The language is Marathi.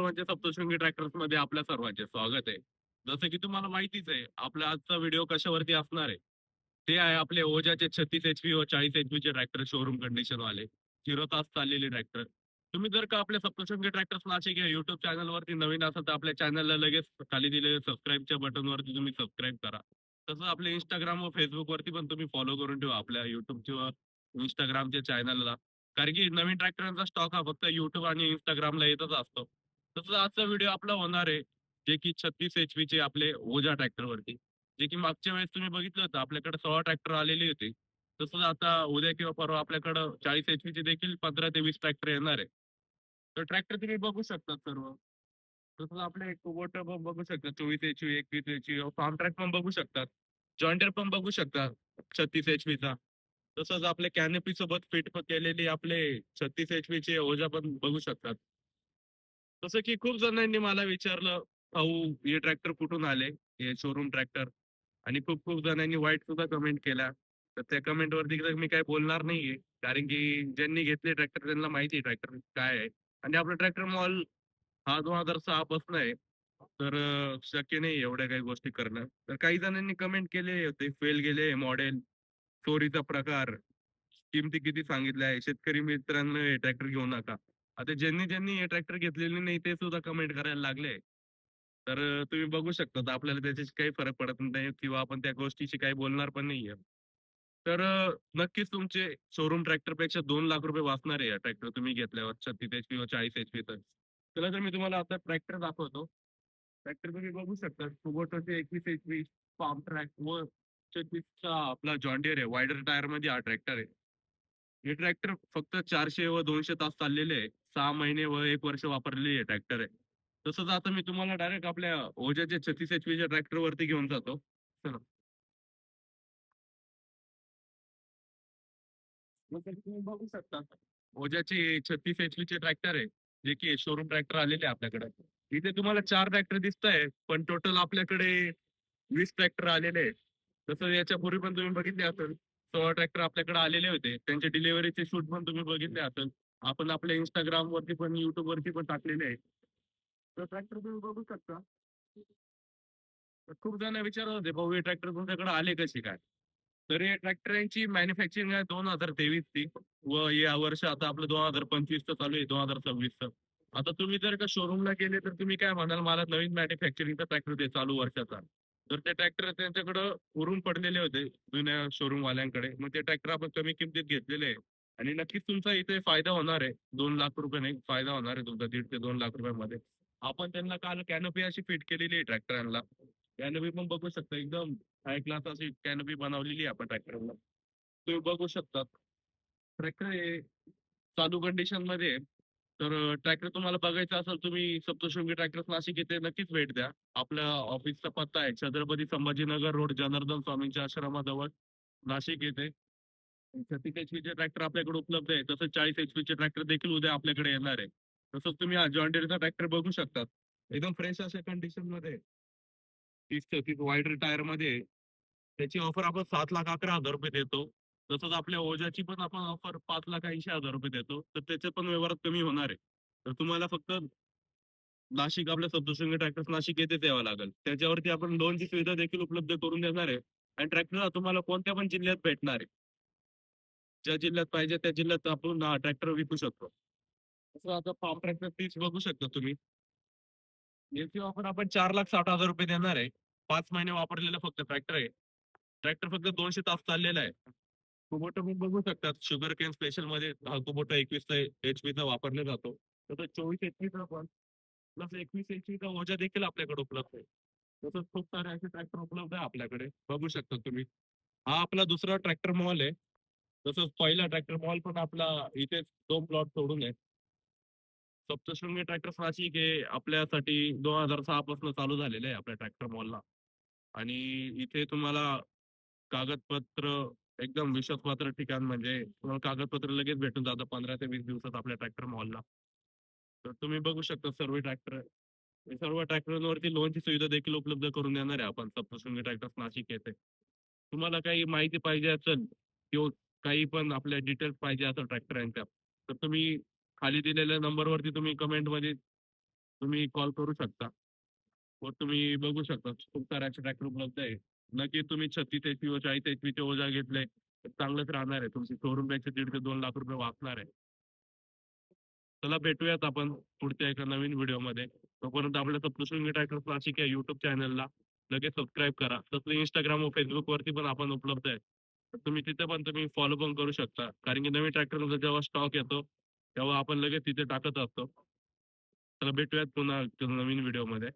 सर्वांचे सप्तशृंगी ट्रॅक्टर्स मध्ये आपल्या सर्वांचे स्वागत आहे. जसं की तुम्हाला माहितीच आहे, आपला आजचा व्हिडिओ कशावरती असणार आहे. ते आहे आपले ओजाचे 36 एचपी व 40 एचपी चे ट्रॅक्टर शोरूम कंडिशन वाले 0 तास चाललेले ट्रॅक्टर. तुम्ही जर का आपल्या सप्तशृंगी ट्रॅक्टर्स नाशिक या युट्यूब चॅनलवरती नवीन असाल तर आपल्या चॅनलला लगेच खाली दिलेल्या सबस्क्राईबच्या बटनवरती तुम्ही सबस्क्राईब करा. तसंच आपल्या इंस्टाग्राम व फेसबुक वरती पण तुम्ही फॉलो करून ठेवा आपल्या युट्यूब किंवा इंस्टाग्रामच्या चॅनलला. कारण की नवीन ट्रॅक्टरांचा स्टॉक हा फक्त युट्यूब आणि इंस्टाग्रामला येतच असतो. तसं आजचा व्हिडिओ आपला होणार आहे, जे की 36 एचपी चे आपले ओझा ट्रॅक्टरवरती. जे की मागच्या वेळेस तुम्ही बघितलं होतं आपल्याकडे 16 ट्रॅक्टर आलेली होती. तसंच आता उद्या किंवा परवा आपल्याकडं 40 एचपी चे देखील 15 ते 20 ट्रॅक्टर येणार आहे. तर ट्रॅक्टर तुम्ही बघू शकता सर्व. तसंच आपले कुबोटा पण बघू शकता 24 एचपी, 21 एचपी, फार्म ट्रॅक पण बघू शकतात. जॉइंटर पण बघू शकता 36 एचपीचा. तसंच आपले कॅनोपी सोबत फिट केलेले आपले 36 एचपी चे ओझा पण बघू शकतात. तसं की खूप जणांनी मला विचारलं, "भाऊ हे ट्रॅक्टर कुठून आले? हे शोरूम ट्रॅक्टर." आणि खूप खूप जणांनी वाईट सुद्धा कमेंट केल्या. तर त्या कमेंटवरती तर मी काही बोलणार नाहीये. कारण की ज्यांनी घेतले ट्रॅक्टर त्यांना माहिती आहे ट्रॅक्टर काय आहे. आणि आपला ट्रॅक्टर मॉल हा 2006 पासून आहे. तर शक्य नाही एवढ्या काही गोष्टी करणं. तर काही जणांनी कमेंट केले होते, फेल गेले मॉडेल, चोरीचा प्रकार, किमती किती सांगितल्या आहे, शेतकरी मित्रांनो हे ट्रॅक्टर घेऊ नका. आता ज्यांनी हे ट्रॅक्टर घेतलेले नाही ते सुद्धा कमेंट करायला लागले. तर तुम्ही बघू शकता तर आपल्याला त्याच्याशी काही फरक पडत नाही किंवा आपण त्या गोष्टीशी काही बोलणार पण नाहीये. तर नक्कीच तुमचे शोरूम ट्रॅक्टरपेक्षा ₹2,00,000 वाचणार आहे, हा ट्रॅक्टर तुम्ही घेतल्यावर 36 एचपी किंवा 40 एचपीचा. चला तर मी तुम्हाला आता ट्रॅक्टर दाखवतो. ट्रॅक्टर तुम्ही बघू शकता कुबोटाचे 21 एचपी फार्म ट्रॅक व 36चा आपला जॉन डियर आहे. वायडर टायरमध्ये हा ट्रॅक्टर आहे. हे ट्रॅक्टर फक्त 400 व 200 तास चाललेले आहे. 6 महिने व 1 वर्ष वापरलेले हे ट्रॅक्टर आहे. तसंच आता मी तुम्हाला डायरेक्ट आपल्या ओजाच्या 36 एचपीच्या ट्रॅक्टरवरती घेऊन जातो. चला. मग तर तुम्ही बघू शकता. ओजाचे 36 एचपीचे ट्रॅक्टर आहे, जे की शोरूम ट्रॅक्टर आलेले आहे आपल्याकडे. इथे तुम्हाला 4 ट्रॅक्टर दिसताय, पण टोटल आपल्याकडे 20 ट्रॅक्टर आलेले आहेत. तसं याच्यापूर्वी पण तुम्ही बघितले असेल, 16 ट्रॅक्टर आपल्याकडे आलेले होते. त्यांचे डिलिव्हरीचे शूट पण तुम्ही बघितले असेल. आपण आपल्या Instagram वरती पण, YouTube वरती पण टाकलेले आहे. तर ट्रॅक्टर तुम्ही बघू शकता. तर खूप जण विचारत होते, "भाऊ हे ट्रॅक्टर तुमच्याकडे आले कसे काय?" तर हे ट्रॅक्टरांची मॅन्युफॅक्चरिंग आहे 2023 ची व या वर्ष आता आपलं 2025 चं चालू आहे 2026 चं. आता तुम्ही जर का शोरूमला गेले तर तुम्ही काय म्हणाल, "मला नवीन मॅन्युफॅक्चरिंगचा ट्रॅक्टर दे चालू वर्षाचा." तर ते ट्रॅक्टर त्यांच्याकडं उरून पडलेले होते जुन्या शोरूम वाल्यांकडे. मग ते ट्रॅक्टर आपण कमी किमतीत घेतलेले आहे आणि नक्कीच तुमचा इथे फायदा होणार आहे. ₹2,00,000 नाही फायदा होणार आहे तुमचा ₹1.5 ते ₹2,00,000 मध्ये. आपण त्यांना काल कॅनोपी अशी फिट केलेली आहे ट्रॅक्टरांना. कॅनोपी पण बघू शकता एकदम हाय क्लास अशी कॅनोपी बनवलेली आहे आपण ट्रॅक्टरला. तुम्ही बघू शकता. ट्रॅक्टर हे चालू कंडिशन मध्ये आहे. तर ट्रॅक्टर तुम्हाला बघायचा असेल तुम्ही सप्तशृंगी ट्रॅक्टर्स नाशिक येथे नक्कीच भेट द्या. आपल्या ऑफिसचा पत्ता आहे छत्रपती संभाजीनगर रोड जनार्दन स्वामींच्या आश्रमाजवळ नाशिक येथे. 36 एचपीचे ट्रॅक्टर आपल्याकडे उपलब्ध आहे. तसंच 40 एचपीचे ट्रॅक्टर देखील उद्या आपल्याकडे येणार आहे. तसंच तुम्ही हा जॉन डिरेचा ट्रॅक्टर बघू शकता. एकदम फ्रेश अशा कंडिशन मध्ये 30-36 वायडर टायरमध्ये त्याची ऑफर आपण ₹7,11,000 देतो. तसंच आपल्या ओजाची पण आपण ऑफर ₹5,80,000 देतो. तर त्याच्यात पण व्यवहारात कमी होणार आहे. तर तुम्हाला फक्त नाशिक आपल्या सप्तशृंगी ट्रॅक्टर्स नाशिक येथेच यावं लागेल. त्याच्यावरती आपण लोनची सुविधा देखील उपलब्ध करून देणार आहे आणि ट्रॅक्टर तुम्हाला कोणत्या पण जिल्ह्यात भेटणार आहे. ज्या जिल्ह्यात पाहिजे त्या जिल्ह्यात आपण ट्रॅक्टर विकू शकतो. तसं आता फार्म ट्रॅक्टर तीच बघू शकता तुम्ही. याची ऑफर आपण ₹4,60,000 देणार आहे. 5 महिने वापरलेला फक्त ट्रॅक्टर आहे. ट्रॅक्टर फक्त 200 तास चाललेला आहे. कुबोटा पण बघू शकतात. शुगरकेन स्पेशलमध्ये हा कुबोटा 21 एचपीचा वापरला जातो. तसंच 24 एचपीचा पण प्लस 21 एचपीचा ओझा देखील आपल्याकडे उपलब्ध आहे. तसंच खूप सारे असे ट्रॅक्टर उपलब्ध आहे आपल्याकडे. बघू शकता तुम्ही. हा आपला दुसरा ट्रॅक्टर मॉल आहे. तसंच पहिला ट्रॅक्टर मॉल पण आपला इथेच 2 प्लॉट सोडून आहे. सप्तशृंगी ट्रॅक्टर्स नाशिक हे आपल्यासाठी 2006 पासून चालू झालेलं आहे आपल्या ट्रॅक्टर मॉलला. आणि इथे तुम्हाला कागदपत्र एकदम विश्वासपात्र ठिकाण म्हणजे तुम्हाला कागदपत्र लगेच भेटून जातं 15 ते 20 दिवसात आपल्या ट्रॅक्टर मॉलला. तर तुम्ही बघू शकता सर्व ट्रॅक्टर हे सर्व ट्रॅक्टरवरती लोनची सुविधा देखील उपलब्ध करून देणार आहे आपण सप्तशृंगी ट्रॅक्टर्स नाशिक येथे. तुम्हाला काही माहिती पाहिजे असेल किंवा काही पण आपल्या डिटेल्स पाहिजे असेल ट्रॅक्टरांच्या तर तुम्ही खाली दिलेल्या नंबरवरती तुम्ही कमेंटमध्ये तुम्ही कॉल करू शकता व तुम्ही बघू शकता खूप सारे असे ट्रॅक्टर उपलब्ध आहे. नक्की तुम्ही 36 एचपी व 40 एचपीचे ओझा घेतले तर चांगलंच राहणार आहे. तुमची शोरूम पेक्षा 1.5 ते 2 लाख रुपये वाचणार आहे. चला भेटूयात आपण पुढच्या एका नवीन व्हिडिओमध्ये. तोपर्यंत आपल्या सप्तशृंगी ट्रॅक्टर क्लासिक या युट्यूब चॅनलला लगेच सबस्क्राईब करा. तसं इंस्टाग्राम व फेसबुक वरती पण आपण उपलब्ध आहे. तर तुम्ही तिथे पण तुम्ही फॉलो पण करू शकता. कारण की नवीन ट्रॅक्टरचा जेव्हा स्टॉक येतो, तेव्हा आपण लगेच तिथे टाकत असतो. चला भेटूयात पुन्हा नवीन व्हिडिओमध्ये.